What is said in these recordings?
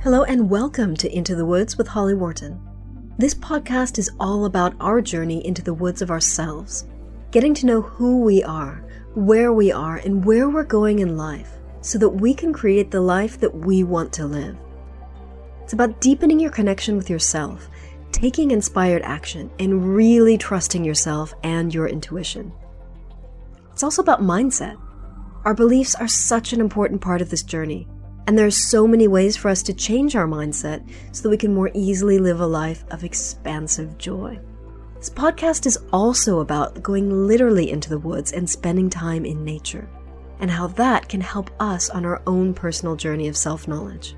Hello and welcome to Into the Woods with Holly Worton. This podcast is all about our journey into the woods of ourselves, getting to know who we are, and where we're going in life so that we can create the life that we want to live. It's about deepening your connection with yourself, taking inspired action, and really trusting yourself and your intuition. It's also about mindset. Our beliefs are such an important part of this journey, and there are so many ways for us to change our mindset so that we can more easily live a life of expansive joy. This podcast is also about going literally into the woods and spending time in nature, and how that can help us on our own personal journey of self-knowledge.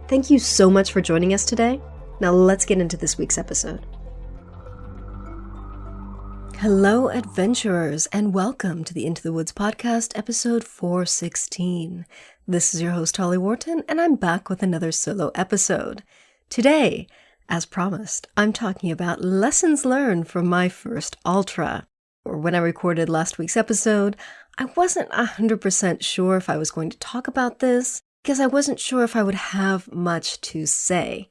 Thank you so much for joining us today. Now let's get into this week's episode. Hello, adventurers, and welcome to the Into the Woods podcast, episode 416. This is your host, Holly Worton, and I'm back with another solo episode. Today, as promised, I'm talking about lessons learned from my first ultra. Or when I recorded last week's episode, I wasn't 100% sure if I was going to talk about this, because I wasn't sure if I would have much to say.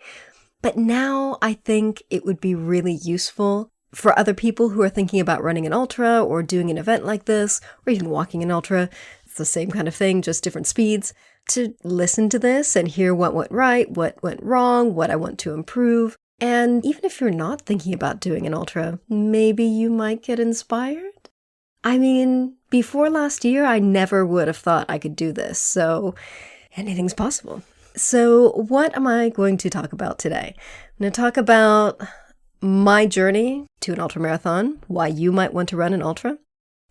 But now I think it would be really useful for other people who are thinking about running an ultra or doing an event like this, or even walking an ultra. It's the same kind of thing, just different speeds, to listen to this and hear what went right, what went wrong, what I want to improve. And even if you're not thinking about doing an ultra, maybe you might get inspired. I mean, before last year, I never would have thought I could do this, so anything's possible. So what am I going to talk about today? I'm going to talk about my journey to an ultramarathon, why you might want to run an ultra,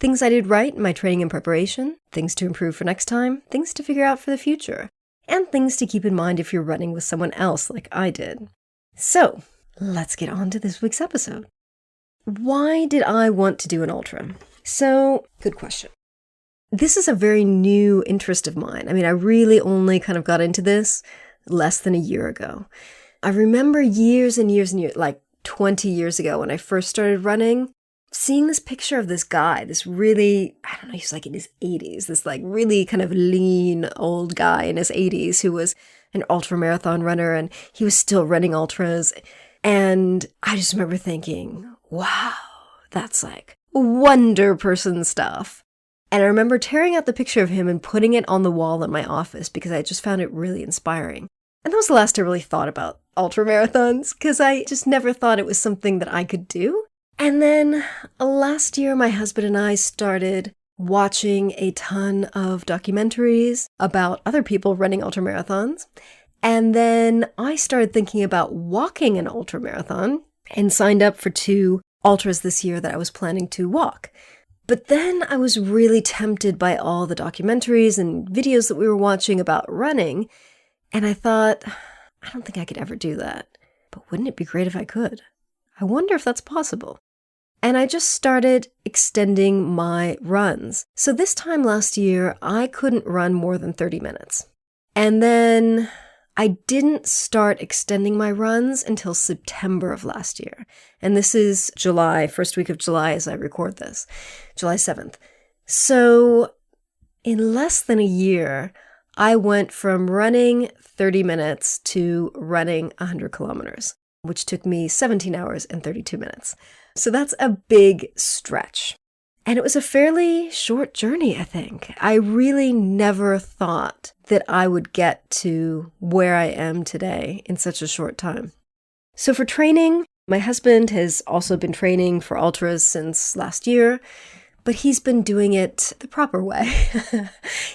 things I did right in my training and preparation, things to improve for next time, things to figure out for the future, and things to keep in mind if you're running with someone else like I did. So let's get on to this week's episode. Why did I want to do an ultra? So, good question. This is a very new interest of mine. I mean, I really only kind of got into this less than a year ago. I remember years and years, like 20 years ago when I first started running, seeing this picture of this guy, this really, I don't know, he's like in his 80s, this like really kind of lean old guy in his 80s who was an ultramarathon runner, and he was still running ultras. And I just remember thinking, wow, that's like wonder person stuff. And I remember tearing out the picture of him and putting it on the wall in my office because I just found it really inspiring. And that was the last I really thought about ultramarathons, because I just never thought it was something that I could do. And then last year, my husband and I started watching a ton of documentaries about other people running ultramarathons. And then I started thinking about walking an ultramarathon and signed up for 2 ultras this year that I was planning to walk. But then I was really tempted by all the documentaries and videos that we were watching about running. And I thought, I don't think I could ever do that. But wouldn't it be great if I could? I wonder if that's possible. And I just started extending my runs. So this time last year, I couldn't run more than 30 minutes. And then I didn't start extending my runs until September of last year. And this is July, first week of July as I record this, July 7th. So in less than a year, I went from running 30 minutes to running 100 kilometers, which took me 17 hours and 32 minutes. So that's a big stretch. And it was a fairly short journey, I think. I really never thought that I would get to where I am today in such a short time. So for training, my husband has also been training for ultras since last year, but he's been doing it the proper way.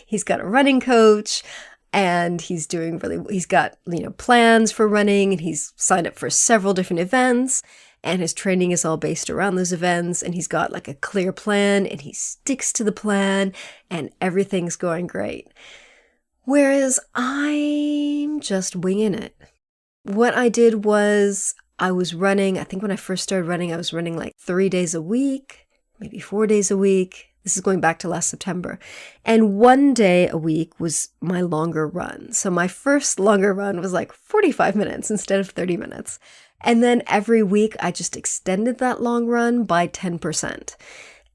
He's got a running coach, and he's got, plans for running, and he's signed up for several different events, and his training is all based around those events, and he's got like a clear plan, and he sticks to the plan, and everything's going great. Whereas I'm just winging it. What I did was I was running, I think when I first started running, I was running like 3 days a week, maybe 4 days a week. This is going back to last September. And 1 day a week was my longer run. So my first longer run was like 45 minutes instead of 30 minutes. And then every week I just extended that long run by 10%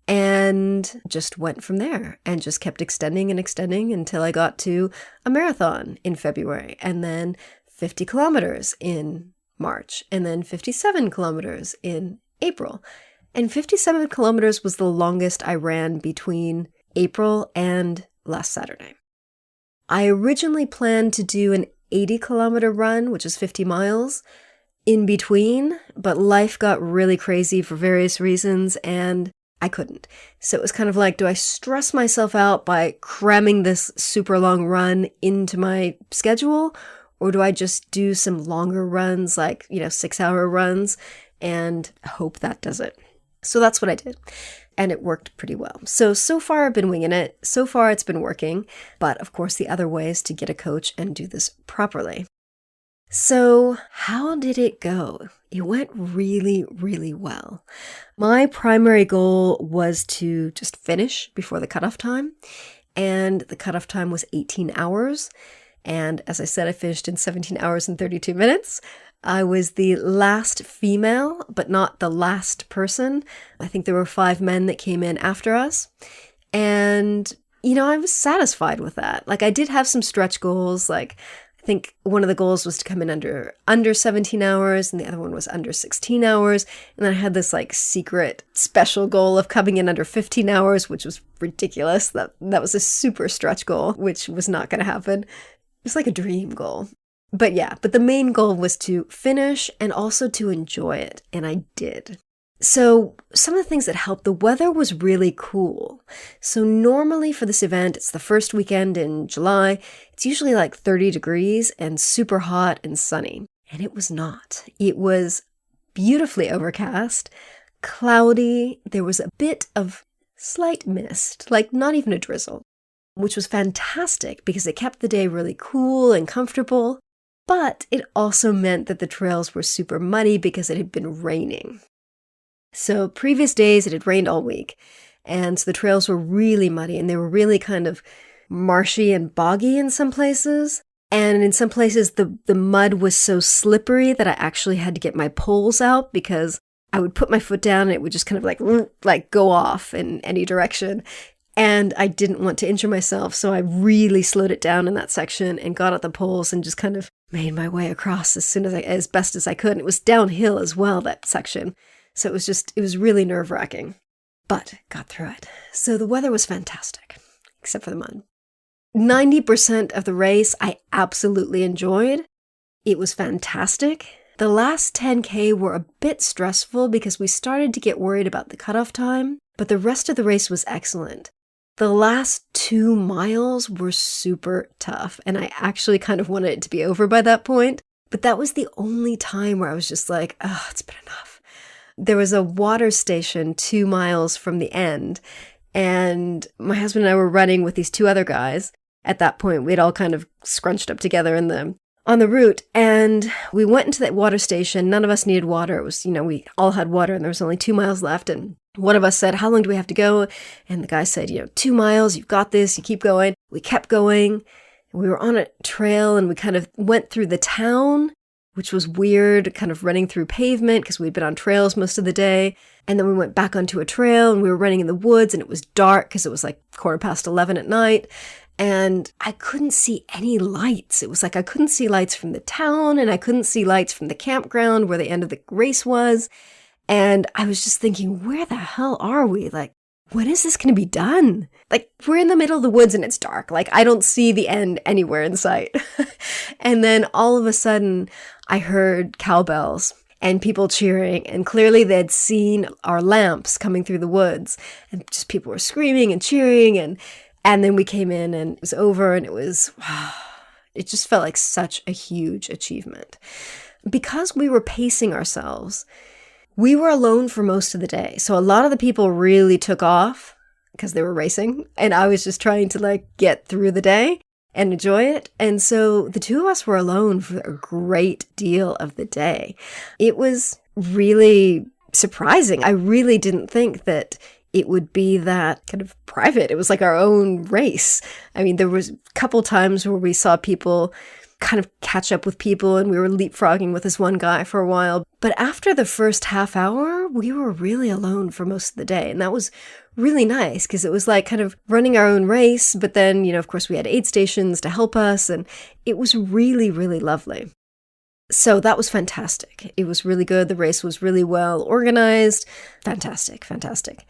and just went from there and just kept extending and extending until I got to a marathon in February, and then 50 kilometers in March, and then 57 kilometers in April. And 57 kilometers was the longest I ran between April and last Saturday. I originally planned to do an 80-kilometer run, which is 50 miles, in between, but life got really crazy for various reasons, and I couldn't. So it was kind of like, do I stress myself out by cramming this super long run into my schedule, or do I just do some longer runs, like, 6-hour runs, and hope that does it? So that's what I did. And it worked pretty well. So far I've been winging it. So far it's been working. But of course, the other way is to get a coach and do this properly. So how did it go? It went really, really well. My primary goal was to just finish before the cutoff time. And the cutoff time was 18 hours. And as I said, I finished in 17 hours and 32 minutes. I was the last female, but not the last person. I think there were 5 men that came in after us. And, I was satisfied with that. Like, I did have some stretch goals. Like, I think one of the goals was to come in under 17 hours, and the other one was under 16 hours. And then I had this secret special goal of coming in under 15 hours, which was ridiculous. That was a super stretch goal, which was not going to happen. It was like a dream goal. But the main goal was to finish and also to enjoy it. And I did. So some of the things that helped, the weather was really cool. So normally for this event, it's the first weekend in July. It's usually 30 degrees and super hot and sunny. And it was not. It was beautifully overcast, cloudy. There was a bit of slight mist, not even a drizzle, which was fantastic because it kept the day really cool and comfortable. But it also meant that the trails were super muddy because it had been raining. So previous days it had rained all week, and so the trails were really muddy, and they were really kind of marshy and boggy in some places. And in some places the mud was so slippery that I actually had to get my poles out because I would put my foot down and it would just kind of go off in any direction. And I didn't want to injure myself, so I really slowed it down in that section and got out the poles and just kind of made my way across as best as I could. And it was downhill as well, that section. So it was really nerve-wracking, but got through it. So the weather was fantastic, except for the mud. 90% of the race I absolutely enjoyed. It was fantastic. The last 10K were a bit stressful because we started to get worried about the cutoff time, but the rest of the race was excellent. The last 2 miles were super tough, and I actually kind of wanted it to be over by that point, but that was the only time where I was just like, oh, it's been enough. There was a water station 2 miles from the end, and my husband and I were running with these 2 other guys. At that point, we'd all kind of scrunched up together on the route, and we went into that water station. None of us needed water. It was, we all had water, and there was only 2 miles left, and one of us said, how long do we have to go? And the guy said, 2 miles, you've got this, you keep going. We kept going. We were on a trail and we kind of went through the town, which was weird, kind of running through pavement because we'd been on trails most of the day. And then we went back onto a trail and we were running in the woods and it was dark because it was 11:15 at night. And I couldn't see any lights. It was I couldn't see lights from the town and I couldn't see lights from the campground where the end of the race was. And I was just thinking, where the hell are we? When is this going to be done? We're in the middle of the woods and it's dark. I don't see the end anywhere in sight. And then all of a sudden, I heard cowbells and people cheering. And clearly they'd seen our lamps coming through the woods. And just people were screaming and cheering. And then we came in and it was over and it just felt like such a huge achievement. Because we were pacing ourselves, we were alone for most of the day. So a lot of the people really took off because they were racing. And I was just trying to get through the day and enjoy it. And so the 2 of us were alone for a great deal of the day. It was really surprising. I really didn't think that it would be that kind of private. It was our own race. I mean, there was a couple times where we saw people kind of catch up with people and we were leapfrogging with this one guy for a while. But after the first half hour, we were really alone for most of the day. And that was really nice because it was kind of running our own race. But then, of course, we had aid stations to help us. And it was really, really lovely. So that was fantastic. It was really good. The race was really well organized. Fantastic, fantastic.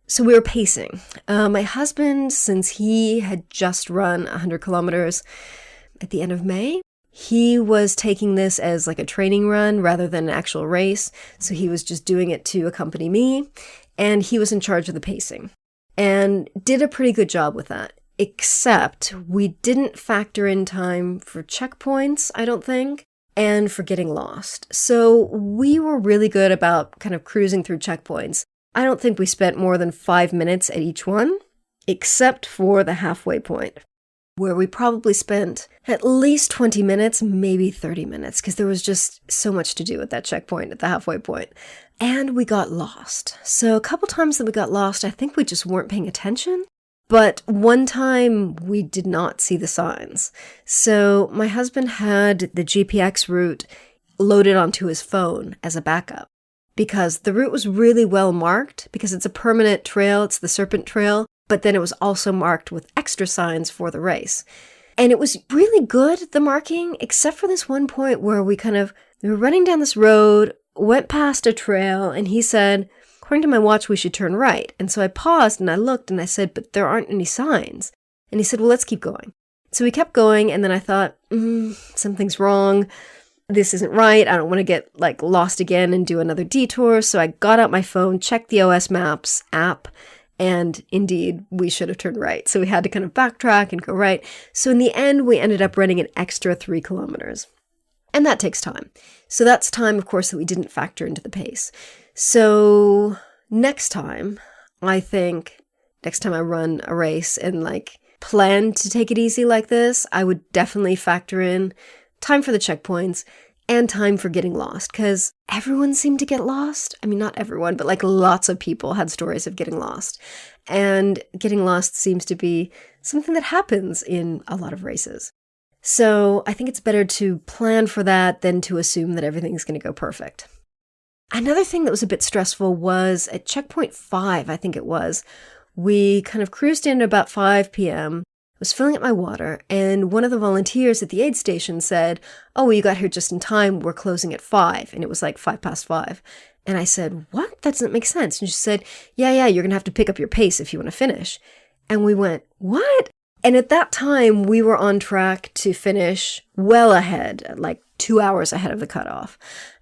So we were pacing. My husband, since he had just run 100 kilometers at the end of May, he was taking this as like a training run rather than an actual race. So he was just doing it to accompany me, and he was in charge of the pacing and did a pretty good job with that. Except we didn't factor in time for checkpoints, I don't think, and for getting lost. So we were really good about kind of cruising through checkpoints. I don't think we spent more than 5 minutes at each one, except for the halfway point, where we probably spent at least 20 minutes, maybe 30 minutes, because there was just so much to do at that checkpoint, at the halfway point. And we got lost. So a couple times that we got lost, I think we just weren't paying attention. But one time we did not see the signs. So my husband had the GPX route loaded onto his phone as a backup, because the route was really well marked, because it's a permanent trail, it's the Serpent Trail, but then it was also marked with extra signs for the race. And it was really good, the marking, except for this one point where we were running down this road, went past a trail, and he said, according to my watch, we should turn right. And so I paused and I looked and I said, but there aren't any signs. And he said, well, let's keep going. So we kept going, and then I thought, something's wrong. This isn't right. I don't want to get lost again and do another detour. So I got out my phone, checked the OS Maps app, and indeed, we should have turned right. So we had to kind of backtrack and go right. So in the end, we ended up running an extra 3 kilometers. And that takes time. So that's time, of course, that we didn't factor into the pace. So next time I run a race and plan to take it easy like this, I would definitely factor in time for the checkpoints and time for getting lost, because everyone seemed to get lost. I mean, not everyone, but lots of people had stories of getting lost. And getting lost seems to be something that happens in a lot of races. So I think it's better to plan for that than to assume that everything's going to go perfect. Another thing that was a bit stressful was at checkpoint 5, I think it was, we kind of cruised in at about 5 p.m., was filling up my water, and one of the volunteers at the aid station said, oh, well, you got here just in time, we're closing at 5, and it was 5:05. And I said, what? That doesn't make sense. And she said, yeah, you're going to have to pick up your pace if you want to finish. And we went, what? And at that time, we were on track to finish well ahead, 2 hours ahead of the cutoff.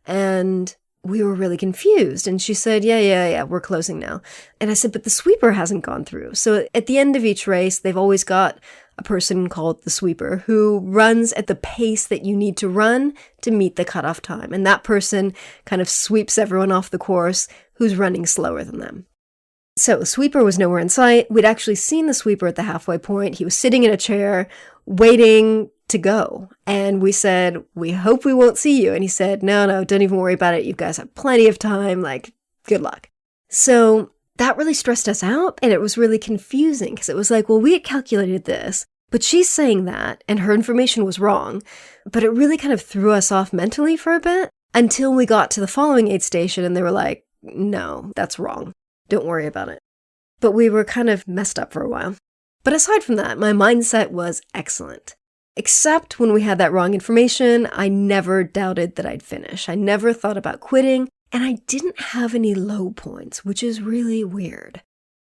And we were really confused. And she said, yeah, we're closing now. And I said, but the sweeper hasn't gone through. So at the end of each race, they've always got a person called the sweeper who runs at the pace that you need to run to meet the cutoff time. And that person kind of sweeps everyone off the course who's running slower than them. So the sweeper was nowhere in sight. We'd actually seen the sweeper at the halfway point. He was sitting in a chair waiting to go. And we said, we hope we won't see you. And he said, no, don't even worry about it. You guys have plenty of time. Good luck. So that really stressed us out. And it was really confusing because it was well, we had calculated this, but she's saying that and her information was wrong. But it really kind of threw us off mentally for a bit until we got to the following aid station and they were like, no, that's wrong. Don't worry about it. But we were kind of messed up for a while. But aside from that, my mindset was excellent. Except when we had that wrong information, I never doubted that I'd finish. I never thought about quitting, and I didn't have any low points, which is really weird.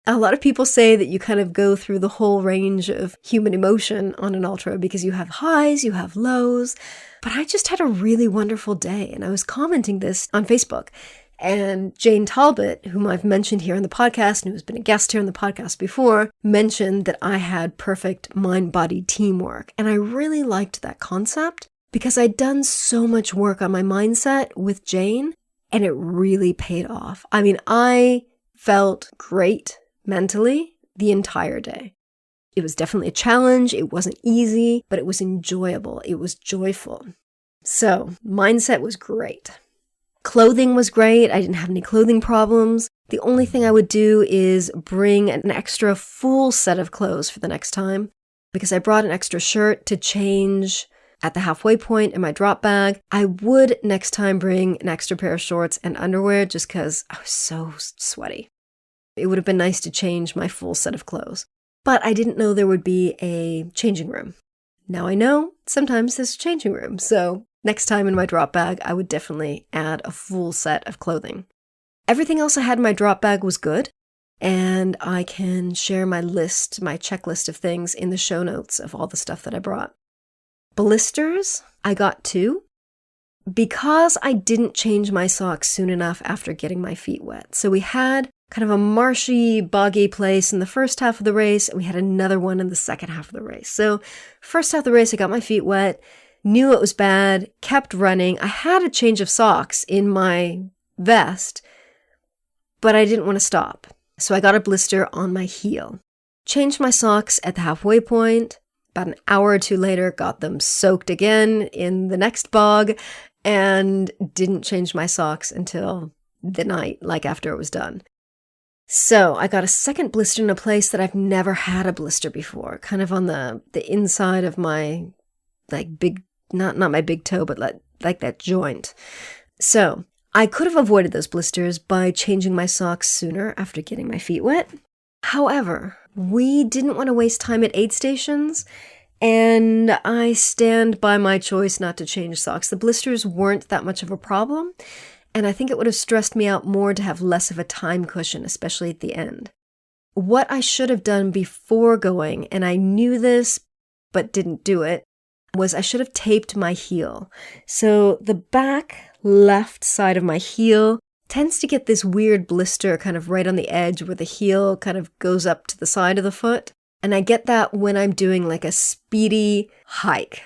A lot of people say that you kind of go through the whole range of human emotion on an ultra because you have highs, you have lows, but I just had a really wonderful day, and I was commenting this on Facebook. And Jane Talbot, whom I've mentioned here on the podcast and who's been a guest here on the podcast before, mentioned that I had perfect mind-body teamwork. And I really liked that concept because I'd done so much work on my mindset with Jane and it really paid off. I mean, I felt great mentally the entire day. It was definitely a challenge. It wasn't easy, but it was enjoyable. It was joyful. So mindset was great. Clothing was great. I didn't have any clothing problems. The only thing I would do is bring an extra full set of clothes for the next time because I brought an extra shirt to change at the halfway point in my drop bag. I would next time bring an extra pair of shorts and underwear just because I was so sweaty. It would have been nice to change my full set of clothes. But I didn't know there would be a changing room. Now I know sometimes there's a changing room, so Next time in my drop bag, I would definitely add a full set of clothing. Everything else I had in my drop bag was good, and I can share my checklist of things in the show notes of all the stuff that I brought. Blisters, I got 2. Because I didn't change my socks soon enough after getting my feet wet. So we had kind of a marshy, boggy place in the first half of the race, and we had another one in the second half of the race. So first half of the race, I got my feet wet, knew it was bad, kept running. I had a change of socks in my vest, but I didn't want to stop. So I got a blister on my heel. Changed my socks at the halfway point. About an hour or 2 later, got them soaked again in the next bog, and didn't change my socks until the night, like after it was done. So I got a second blister in a place that I've never had a blister before, kind of on the inside of my, like, big, not my big toe, but like that joint. So I could have avoided those blisters by changing my socks sooner after getting my feet wet. However, we didn't want to waste time at aid stations, and I stand by my choice not to change socks. The blisters weren't that much of a problem, and I think it would have stressed me out more to have less of a time cushion, especially at the end. What I should have done before going, and I knew this but didn't do it, was I should have taped my heel. So the back left side of my heel tends to get this weird blister kind of right on the edge where the heel kind of goes up to the side of the foot. And I get that when I'm doing like a speedy hike.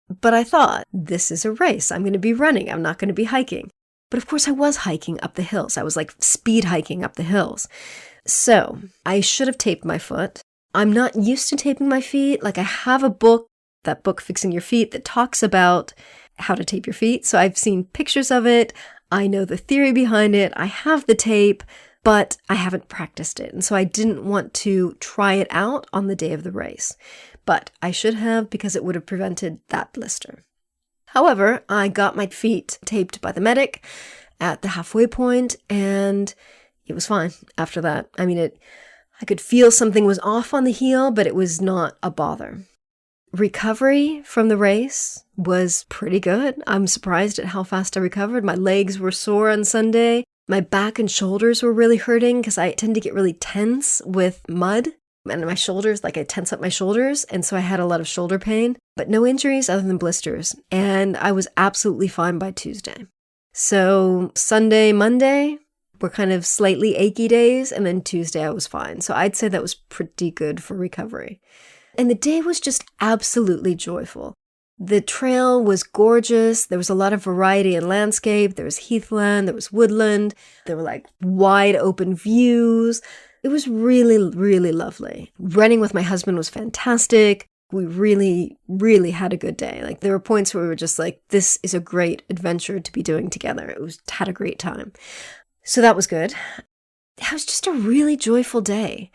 But I thought, this is a race. I'm going to be running. I'm not going to be hiking. But of course I was hiking up the hills. I was like speed hiking up the hills. So I should have taped my foot. I'm not used to taping my feet. Like I have a book, that book Fixing Your Feet, that talks about how to tape your feet. So I've seen pictures of it. I know the theory behind it. I have the tape, but I haven't practiced it. And so I didn't want to try it out on the day of the race. But I should have, because it would have prevented that blister. However, I got my feet taped by the medic at the halfway point, and it was fine after that. I mean, I could feel something was off on the heel, but it was not a bother. Recovery from the race was pretty good. I'm surprised at how fast I recovered. My legs were sore on Sunday. My back and shoulders were really hurting because I tend to get really tense with mud. And my shoulders, like I tense up my shoulders. And so I had a lot of shoulder pain, but no injuries other than blisters. And I was absolutely fine by Tuesday. So Sunday, Monday were kind of slightly achy days. And then Tuesday I was fine. So I'd say that was pretty good for recovery. And the day was just absolutely joyful. The trail was gorgeous. There was a lot of variety in landscape. There was heathland, there was woodland. There were like wide open views. It was really, really lovely. Running with my husband was fantastic. We really, really had a good day. Like there were points where we were just like, this is a great adventure to be doing together. Had a great time. So that was good. It was just a really joyful day.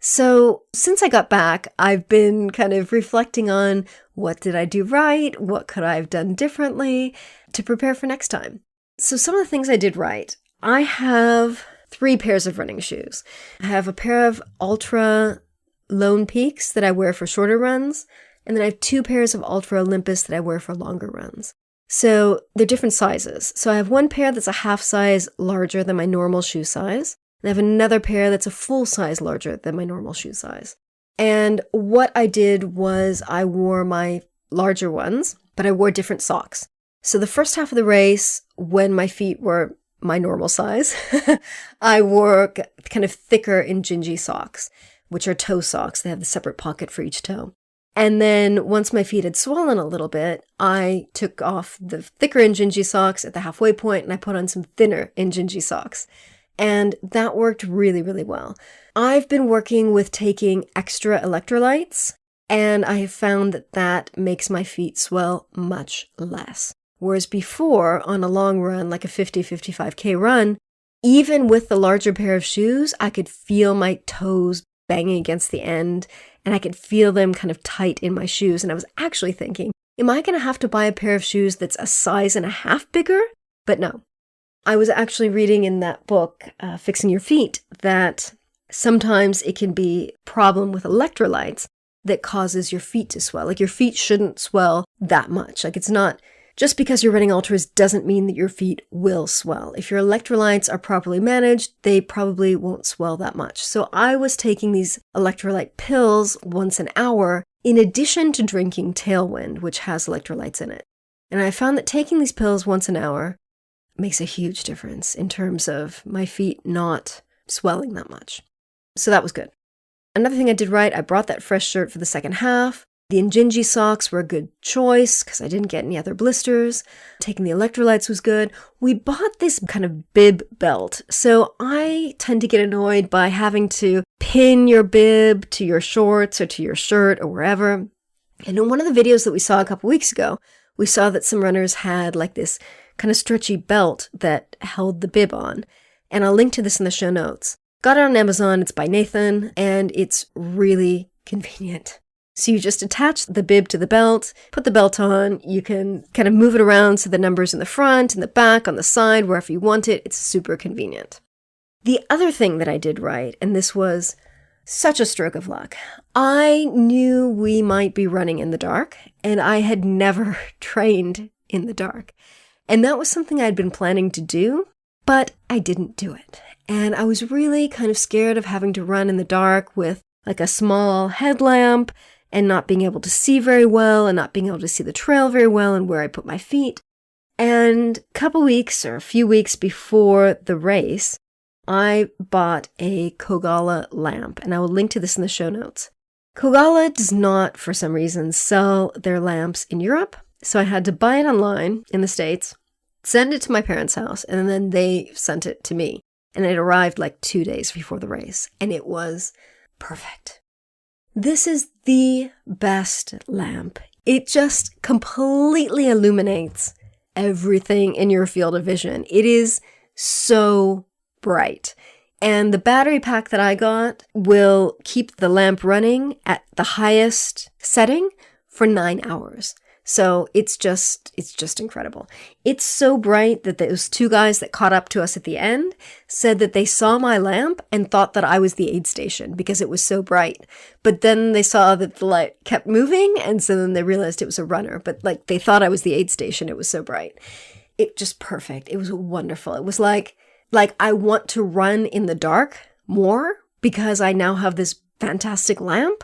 So since I got back, I've been kind of reflecting on what did I do right? What could I have done differently to prepare for next time? So some of the things I did right. I have 3 pairs of running shoes. I have a pair of Ultra Lone Peaks that I wear for shorter runs. And then I have 2 pairs of Ultra Olympus that I wear for longer runs. So they're different sizes. So I have one pair that's a half size larger than my normal shoe size. And I have another pair that's a full size larger than my normal shoe size. And what I did was I wore my larger ones, but I wore different socks. So the first half of the race, when my feet were my normal size, I wore kind of thicker Injinji socks, which are toe socks. They have the separate pocket for each toe. And then once my feet had swollen a little bit, I took off the thicker Injinji socks at the halfway point and I put on some thinner Injinji socks. And that worked really, really well. I've been working with taking extra electrolytes, and I have found that that makes my feet swell much less. Whereas before, on a long run, like a 55K run, even with the larger pair of shoes, I could feel my toes banging against the end, and I could feel them kind of tight in my shoes. And I was actually thinking, am I going to have to buy a pair of shoes that's a size and a half bigger? But no. I was actually reading in that book, Fixing Your Feet, that sometimes it can be a problem with electrolytes that causes your feet to swell. Like your feet shouldn't swell that much. Like it's not Just because you're running ultras doesn't mean that your feet will swell. If your electrolytes are properly managed, they probably won't swell that much. So I was taking these electrolyte pills once an hour in addition to drinking Tailwind, which has electrolytes in it. And I found that taking these pills once an hour makes a huge difference in terms of my feet not swelling that much. So that was good. Another thing I did right, I brought that fresh shirt for the second half. The Injinji socks were a good choice because I didn't get any other blisters. Taking the electrolytes was good. We bought this kind of bib belt. So I tend to get annoyed by having to pin your bib to your shorts or to your shirt or wherever. And in one of the videos that we saw a couple weeks ago, we saw that some runners had like this kind of stretchy belt that held the bib on. And I'll link to this in the show notes. Got it on Amazon. It's by Nathan, and it's really convenient. So you just attach the bib to the belt, put the belt on, you can kind of move it around so the number's in the front, in the back, on the side, wherever you want it. It's super convenient. The other thing that I did right, and this was such a stroke of luck, I knew we might be running in the dark, and I had never trained in the dark. And that was something I'd been planning to do, but I didn't do it. And I was really kind of scared of having to run in the dark with like a small headlamp and not being able to see very well and not being able to see the trail very well and where I put my feet. And a couple weeks or a few weeks before the race, I bought a Kogalla lamp, and I will link to this in the show notes. Kogalla does not, for some reason, sell their lamps in Europe, so I had to buy it online in the States, send it to my parents' house, and then they sent it to me. And it arrived like 2 days before the race, and it was perfect. This is the best lamp. It just completely illuminates everything in your field of vision. It is so bright. And the battery pack that I got will keep the lamp running at the highest setting for 9 hours. So it's just incredible. It's so bright that those two guys that caught up to us at the end said that they saw my lamp and thought that I was the aid station because it was so bright. But then they saw that the light kept moving, and so then they realized it was a runner. But like they thought I was the aid station. It was so bright. It just perfect. It was wonderful. It was like I want to run in the dark more because I now have this fantastic lamp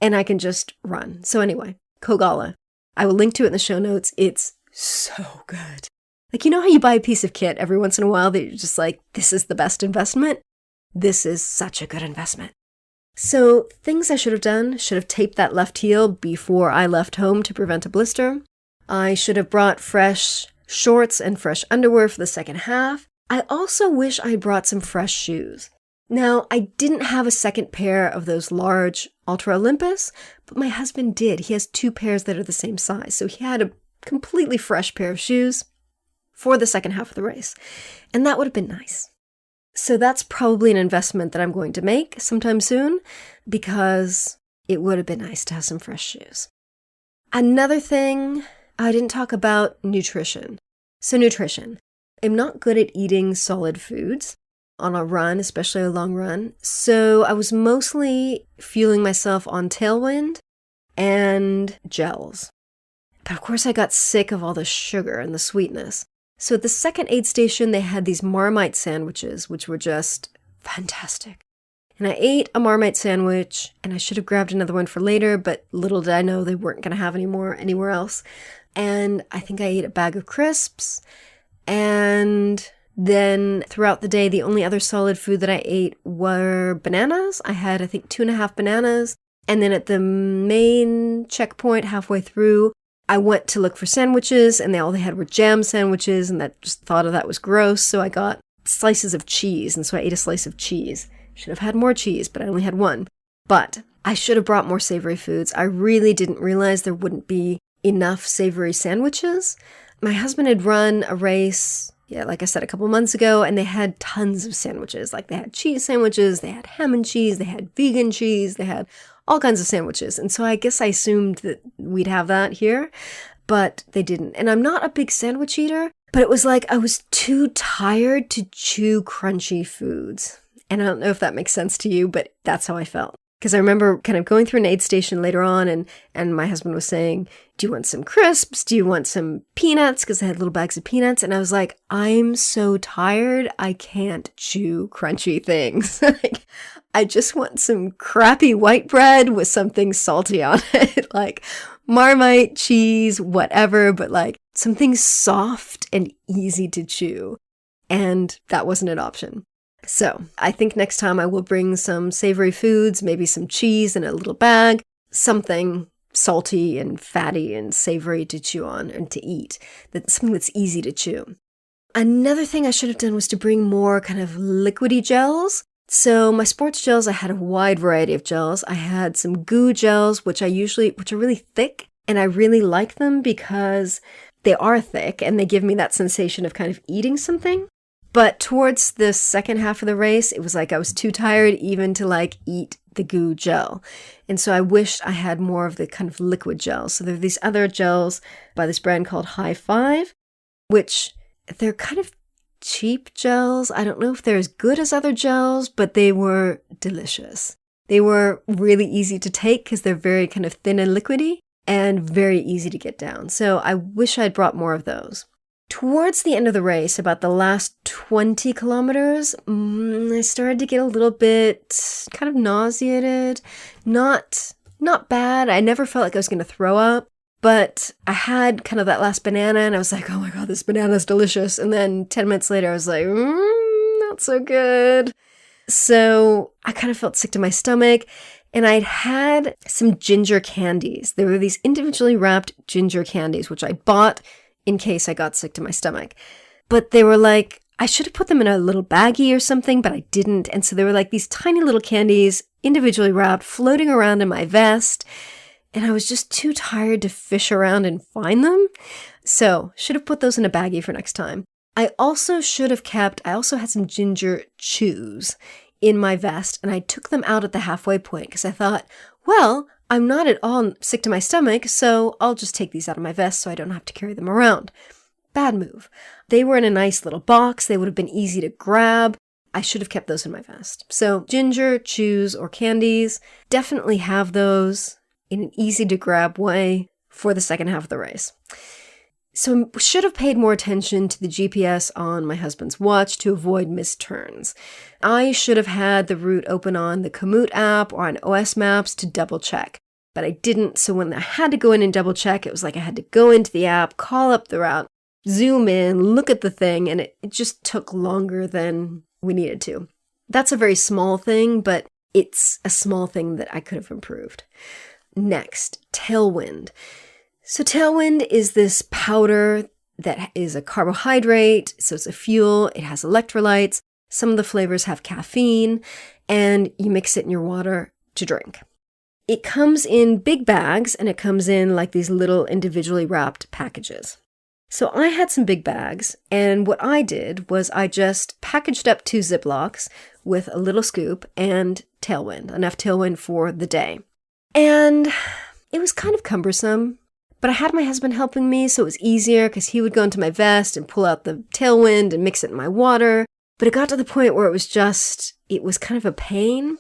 and I can just run. So anyway, Kogalla. I will link to it in the show notes. It's so good. Like, you know how you buy a piece of kit every once in a while that you're just like, this is the best investment? This is such a good investment. So things I should have done, should have taped that left heel before I left home to prevent a blister. I should have brought fresh shorts and fresh underwear for the second half. I also wish I brought some fresh shoes. Now, I didn't have a second pair of those large Ultra Olympus, but my husband did. He has 2 pairs that are the same size, so he had a completely fresh pair of shoes for the second half of the race, and that would have been nice. So that's probably an investment that I'm going to make sometime soon, because it would have been nice to have some fresh shoes. Another thing, I didn't talk about nutrition. So nutrition. I'm not good at eating solid foods on a run, especially a long run. So I was mostly fueling myself on Tailwind and gels. But of course I got sick of all the sugar and the sweetness. So at the second aid station, they had these Marmite sandwiches, which were just fantastic. And I ate a Marmite sandwich, and I should have grabbed another one for later, but little did I know they weren't going to have any more anywhere else. And I think I ate a bag of crisps, and then throughout the day, the only other solid food that I ate were bananas. I had, I think, 2.5 bananas. And then at the main checkpoint halfway through, I went to look for sandwiches, and all they had were jam sandwiches, and that just thought of that was gross. So I got slices of cheese, and so I ate a slice of cheese. Should have had more cheese, but I only had one. But I should have brought more savory foods. I really didn't realize there wouldn't be enough savory sandwiches. My husband had run a race, like I said, a couple months ago, and they had tons of sandwiches. Like they had cheese sandwiches, they had ham and cheese, they had vegan cheese, they had all kinds of sandwiches. And so I guess I assumed that we'd have that here, but they didn't. And I'm not a big sandwich eater, but it was like I was too tired to chew crunchy foods. And I don't know if that makes sense to you, but that's how I felt. Because I remember kind of going through an aid station later on, and my husband was saying, do you want some crisps? Do you want some peanuts? Because I had little bags of peanuts. And I was like, I'm so tired. I can't chew crunchy things. Like, I just want some crappy white bread with something salty on it. Like Marmite, cheese, whatever, but like something soft and easy to chew. And that wasn't an option. So I think next time I will bring some savory foods, maybe some cheese in a little bag, something salty and fatty and savory to chew on and to eat, something that's easy to chew. Another thing I should have done was to bring more kind of liquidy gels. So my sports gels, I had a wide variety of gels. I had some goo gels, which are really thick, and I really like them because they are thick and they give me that sensation of kind of eating something. But towards the second half of the race, it was like I was too tired even to like eat the goo gel. And so I wished I had more of the kind of liquid gels. So there are these other gels by this brand called High Five, which they're kind of cheap gels. I don't know if they're as good as other gels, but they were delicious. They were really easy to take because they're very kind of thin and liquidy and very easy to get down. So I wish I'd brought more of those. Towards the end of the race, about the last 20 kilometers, I started to get a little bit kind of nauseated. Not bad. I never felt like I was going to throw up, but I had kind of that last banana and I was like, oh my God, this banana is delicious. And then 10 minutes later, I was like, not so good. So I kind of felt sick to my stomach. And I'd had some ginger candies. There were these individually wrapped ginger candies, which I bought in case I got sick to my stomach. But they were like, I should have put them in a little baggie or something, but I didn't. And so they were like these tiny little candies, individually wrapped, floating around in my vest. And I was just too tired to fish around and find them. So should have put those in a baggie for next time. I also had some ginger chews in my vest, and I took them out at the halfway point because I thought, well, I'm not at all sick to my stomach, so I'll just take these out of my vest so I don't have to carry them around. Bad move. They were in a nice little box. They would have been easy to grab. I should have kept those in my vest. So ginger, chews, or candies, definitely have those in an easy to grab way for the second half of the race. So I should have paid more attention to the GPS on my husband's watch to avoid missed turns. I should have had the route open on the Komoot app or on OS Maps to double check, but I didn't. So when I had to go in and double check, it was like I had to go into the app, call up the route, zoom in, look at the thing, and it just took longer than we needed to. That's a very small thing, but it's a small thing that I could have improved. Next, tailwind. So tailwind is this powder that is a carbohydrate, so it's a fuel, it has electrolytes, some of the flavors have caffeine, and you mix it in your water to drink. It comes in big bags, and it comes in like these little individually wrapped packages. So I had some big bags, and what I did was I just packaged up 2 Ziplocs with a little scoop and tailwind, enough tailwind for the day. And it was kind of cumbersome. But I had my husband helping me, so it was easier because he would go into my vest and pull out the tailwind and mix it in my water. But it got to the point where it was kind of a pain.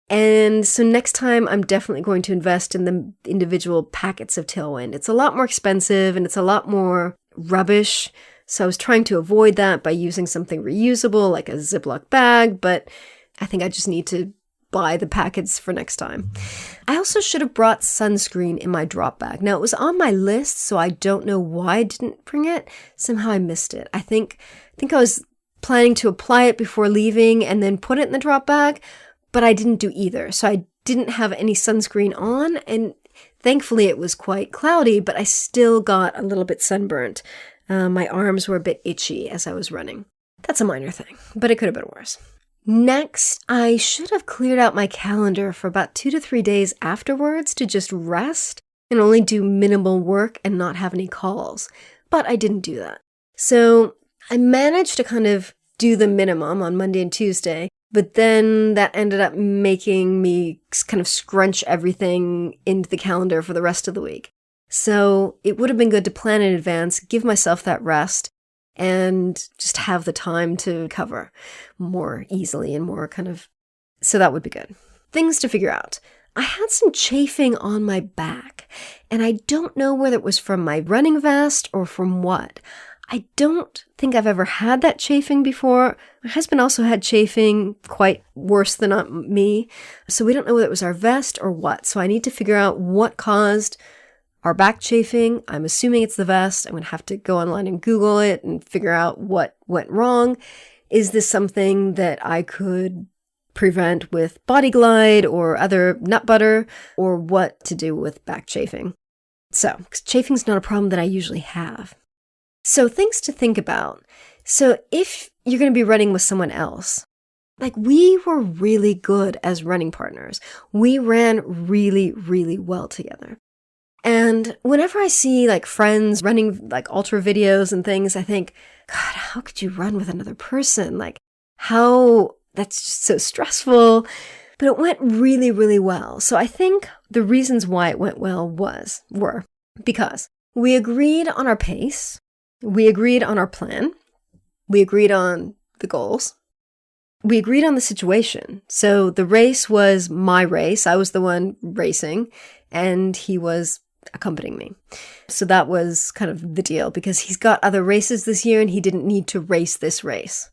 And so next time I'm definitely going to invest in the individual packets of tailwind. It's a lot more expensive and it's a lot more rubbish. So I was trying to avoid that by using something reusable like a Ziploc bag, but I think I just need to buy the packets for next time. I also should have brought sunscreen in my drop bag. Now, it was on my list, so I don't know why I didn't bring it. Somehow I missed it. I think I was planning to apply it before leaving and then put it in the drop bag, but I didn't do either. So I didn't have any sunscreen on, and thankfully it was quite cloudy, but I still got a little bit sunburnt. My arms were a bit itchy as I was running. That's a minor thing, but it could have been worse. Next, I should have cleared out my calendar for about 2 to 3 days afterwards to just rest and only do minimal work and not have any calls. But I didn't do that. So I managed to kind of do the minimum on Monday and Tuesday, but then that ended up making me kind of scrunch everything into the calendar for the rest of the week. So it would have been good to plan in advance, give myself that rest, and just have the time to cover more easily and more so that would be good. things to figure out. I had some chafing on my back, and I don't know whether it was from my running vest or from what. I don't think I've ever had that chafing before. My husband also had chafing, quite worse than me. So we don't know whether it was our vest or what. So I need to figure out what caused our back chafing. I'm assuming it's the vest. I'm going to have to go online and Google it and figure out what went wrong. Is this something that I could prevent with Body Glide or other nut butter, or what to do with back chafing? So, chafing's not a problem that I usually have. So, things to think about. So, if you're going to be running with someone else, like we were really good as running partners. We ran really, really well together. And whenever I see like friends running like ultra videos and things, I think, God, how could you run with another person? Like that's just so stressful. But it went really, really well. So I think the reasons why it went well were because we agreed on our pace. We agreed on our plan. We agreed on the goals. We agreed on the situation. So the race was my race. I was the one racing, and he was accompanying me. So that was kind of the deal, because he's got other races this year and he didn't need to race this race.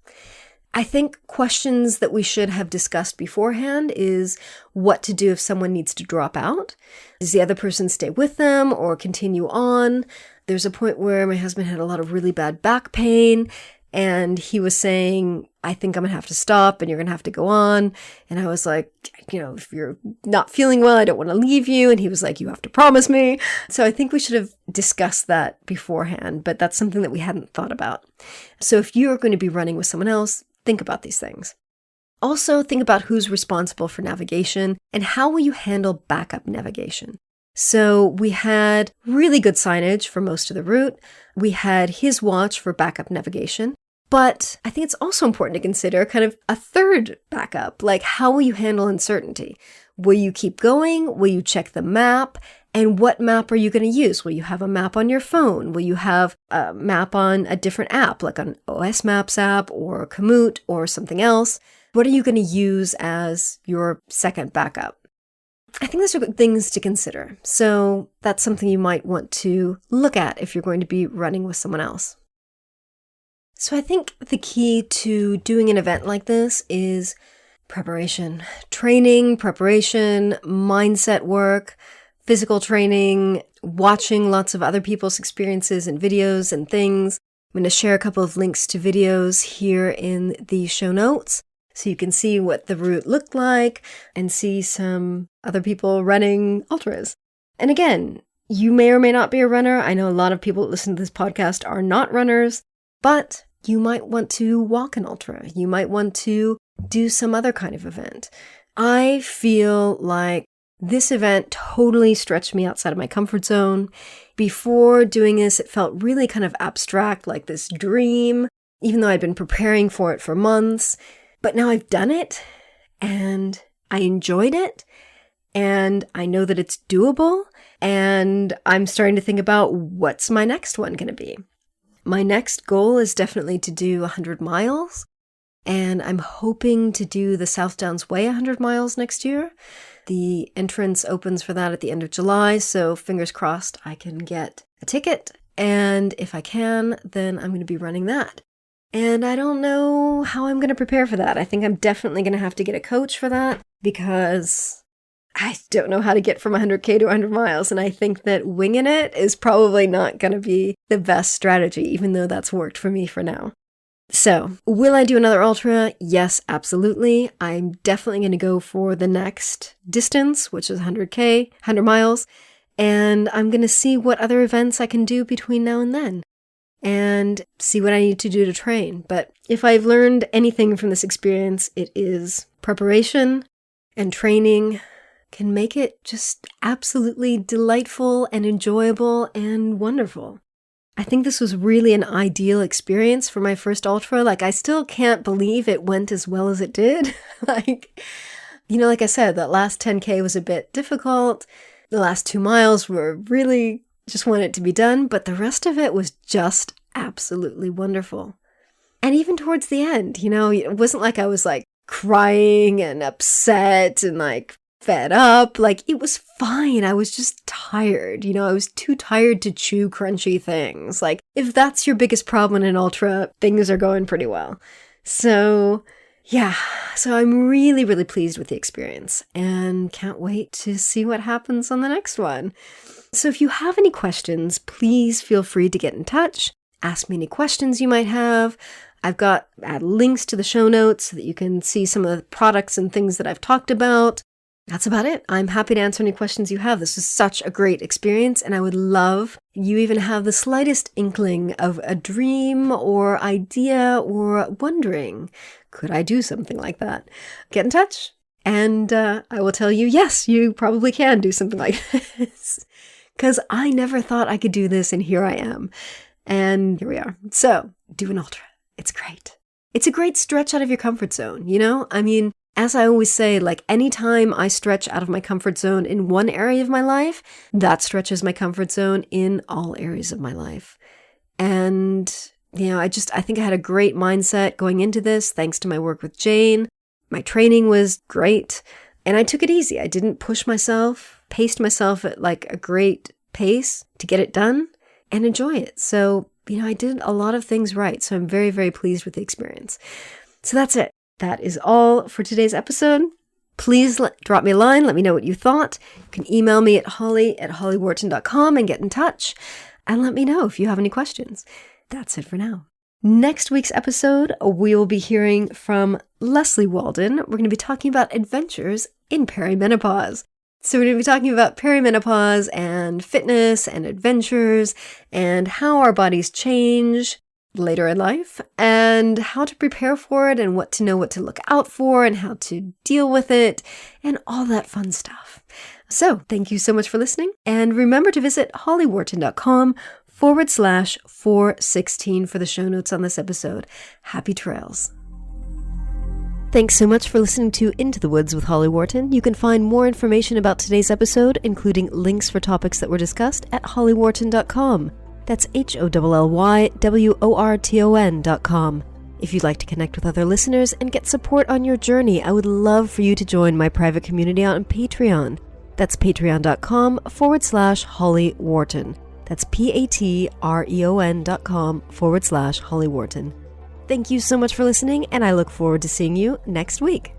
I think questions that we should have discussed beforehand is what to do if someone needs to drop out. Does the other person stay with them or continue on? There's a point where my husband had a lot of really bad back pain, and he was saying, I think I'm going to have to stop and you're going to have to go on. And I was like, if you're not feeling well, I don't want to leave you. And he was like, you have to promise me. So I think we should have discussed that beforehand, but that's something that we hadn't thought about. So if you're going to be running with someone else, think about these things. Also, think about who's responsible for navigation and how will you handle backup navigation. So we had really good signage for most of the route. We had his watch for backup navigation. But I think it's also important to consider kind of a third backup, like how will you handle uncertainty? Will you keep going? Will you check the map? And what map are you going to use? Will you have a map on your phone? Will you have a map on a different app, like an OS Maps app or Komoot or something else? What are you going to use as your second backup? I think those are good things to consider. So that's something you might want to look at if you're going to be running with someone else. So I think the key to doing an event like this is preparation. Training, preparation, mindset work, physical training, watching lots of other people's experiences and videos and things. I'm going to share a couple of links to videos here in the show notes so you can see what the route looked like and see some other people running ultras. And again, you may or may not be a runner. I know a lot of people that listen to this podcast are not runners, but you might want to walk an ultra. You might want to do some other kind of event. I feel like this event totally stretched me outside of my comfort zone. Before doing this, it felt really kind of abstract, like this dream, even though I'd been preparing for it for months. But now I've done it, and I enjoyed it, and I know that it's doable, and I'm starting to think about what's my next one going to be. My next goal is definitely to do 100 miles, and I'm hoping to do the South Downs Way 100 miles next year. The entrance opens for that at the end of July, so fingers crossed I can get a ticket, and if I can, then I'm going to be running that. And I don't know how I'm going to prepare for that. I think I'm definitely going to have to get a coach for that because I don't know how to get from 100K to 100 miles. And I think that winging it is probably not going to be the best strategy, even though that's worked for me for now. So, will I do another ultra? Yes, absolutely. I'm definitely going to go for the next distance, which is 100K, 100 miles. And I'm going to see what other events I can do between now and then, and see what I need to do to train. But if I've learned anything from this experience, it is preparation and training can make it just absolutely delightful and enjoyable and wonderful. I think this was really an ideal experience for my first ultra. Like, I still can't believe it went as well as it did. Like I said, that last 10K was a bit difficult. The last 2 miles were really just wanted it to be done, but the rest of it was just absolutely wonderful. And even towards the end, it wasn't like I was like crying and upset and like fed up. Like, it was fine. I was just tired. I was too tired to chew crunchy things. Like, if that's your biggest problem in an ultra, things are going pretty well. So yeah, so I'm really, really pleased with the experience and can't wait to see what happens on the next one. So if you have any questions, please feel free to get in touch. Ask me any questions you might have. I've got links to the show notes so that you can see some of the products and things that I've talked about. That's about it. I'm happy to answer any questions you have. This was such a great experience, and I would love if you even have the slightest inkling of a dream or idea or wondering, could I do something like that? Get in touch, and I will tell you, yes, you probably can do something like this, because I never thought I could do this, and here I am. And here we are. So, do an ultra. It's great. It's a great stretch out of your comfort zone, I mean, as I always say, like, anytime I stretch out of my comfort zone in one area of my life, that stretches my comfort zone in all areas of my life. And, I think I had a great mindset going into this, thanks to my work with Jane. My training was great, and I took it easy. I didn't push myself, paced myself at like a great pace to get it done and enjoy it. So, I did a lot of things right. So I'm very, very pleased with the experience. So that's it. That is all for today's episode. Please drop me a line. Let me know what you thought. You can email me at holly@hollyworton.com and get in touch. And let me know if you have any questions. That's it for now. Next week's episode, we will be hearing from Leslie Walden. We're going to be talking about adventures in perimenopause. So we're going to be talking about perimenopause and fitness and adventures and how our bodies change later in life and how to prepare for it and what to look out for and how to deal with it and all that fun stuff. So thank you so much for listening. And remember to visit hollyworton.com/416 for the show notes on this episode. Happy trails. Thanks so much for listening to Into the Woods with Holly Worton. You can find more information about today's episode, including links for topics that were discussed, at hollyworton.com. That's HOLLYWORTON.com. If you'd like to connect with other listeners and get support on your journey, I would love for you to join my private community on Patreon. That's patreon.com/Holly Worton. That's patreon.com/Holly Worton. Thank you so much for listening, and I look forward to seeing you next week.